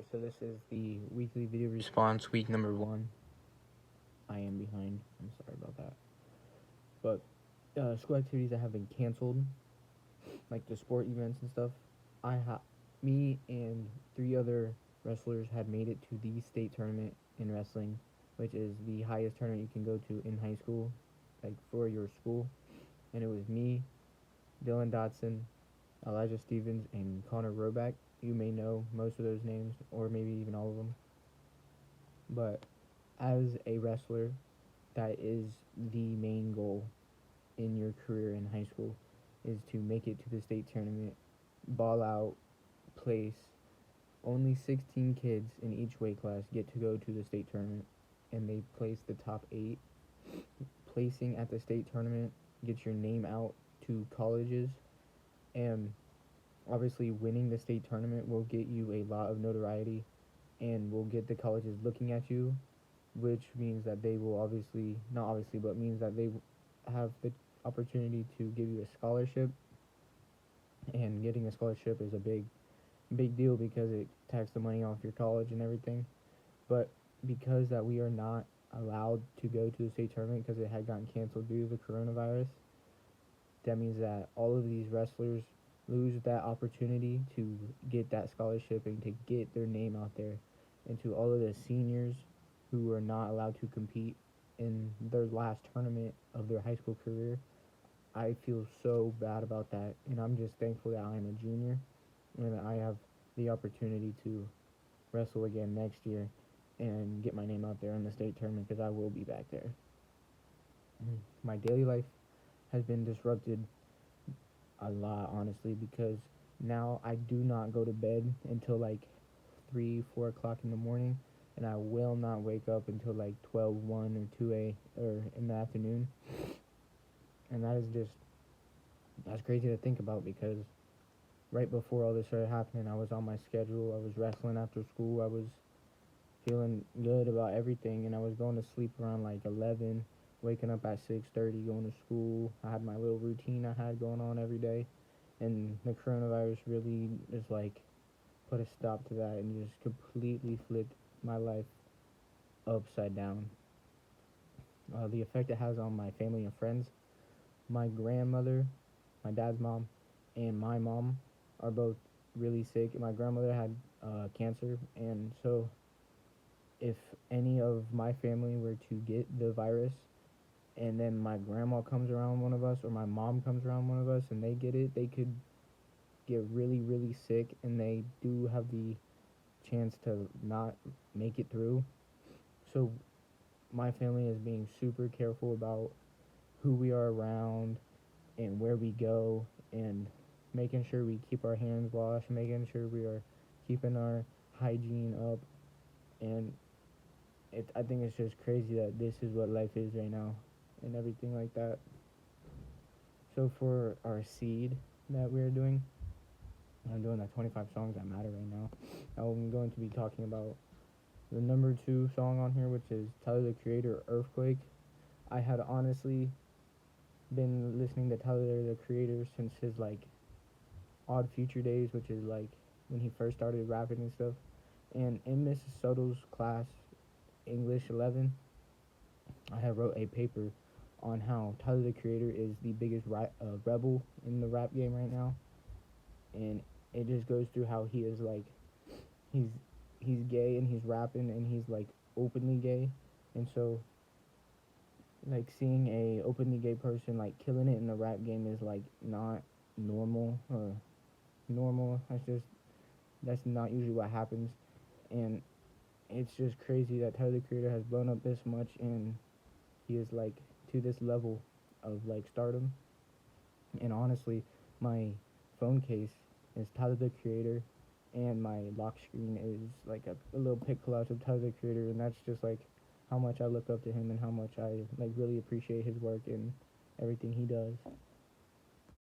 So this is the weekly video response, week number 1. I am behind. I'm sorry about that. But school activities that have been canceled, like the sport events and stuff, me and 3 other wrestlers had made it to the state tournament in wrestling, which is the highest tournament you can go to in high school, like for your school. And it was me, Dylan Dotson, Elijah Stevens, and Connor Roback. You may know most of those names, or maybe even all of them. But as a wrestler, that is the main goal in your career in high school, is to make it to the state tournament, ball out, place. Only 16 kids in each weight class get to go to the state tournament, and they place the top 8. Placing at the state tournament gets your name out to colleges, and obviously winning the state tournament will get you a lot of notoriety and will get the colleges looking at you, which means that they will not obviously, but means that they have the opportunity to give you a scholarship. And getting a scholarship is a big deal because it takes the money off your college and everything. But because that we are not allowed to go to the state tournament because it had gotten canceled due to the coronavirus, that means that all of these wrestlers lose that opportunity to get that scholarship and to get their name out there. And to all of the seniors who are not allowed to compete in their last tournament of their high school career, I feel so bad about that. And I'm just thankful that I'm a junior and that I have the opportunity to wrestle again next year and get my name out there in the state tournament, because I will be back there. My daily life has been disrupted a lot, honestly, because now I do not go to bed until like 3-4 o'clock in the morning, and I will not wake up until like 12, 1, or 2 or in the afternoon. And that's crazy to think about, because right before all this started happening, I was on my schedule. I was wrestling after school. I was feeling good about everything, and I was going to sleep around like 11, waking up at 6:30, going to school. I had my little routine I had going on every day, and the coronavirus really just like put a stop to that and just completely flipped my life upside down. The effect it has on my family and friends. My grandmother, my dad's mom, and my mom are both really sick. My grandmother had cancer, and so if any of my family were to get the virus, and then my grandma comes around one of us, or my mom comes around one of us, and they get it, they could get really, really sick, and they do have the chance to not make it through. So my family is being super careful about who we are around and where we go, and making sure we keep our hands washed, making sure we are keeping our hygiene up. And I think it's just crazy that this is what life is right now and everything like that. So for our seed that we're doing, I'm doing the 25 songs that matter right now. I'm going to be talking about the number 2 song on here, which is Tyler the Creator, Earthquake. I had honestly been listening to Tyler the Creator since his like Odd Future days, which is like when he first started rapping and stuff. And in Mrs. Soto's class, English 11, I have wrote a paper on how Tyler the Creator is the biggest rebel in the rap game right now, and it just goes through how he is like he's he's gay and he's rapping and he's like openly gay, and so like seeing a openly gay person like killing it in the rap game is like not normal or normal. That's not usually what happens, and it's just crazy that Tyler the Creator has blown up this much, and he is like to this level of like stardom. And honestly, my phone case is Tyler the Creator, and my lock screen is like a little pic collage of Tyler the Creator, and that's just like how much I look up to him and how much I like really appreciate his work and everything he does.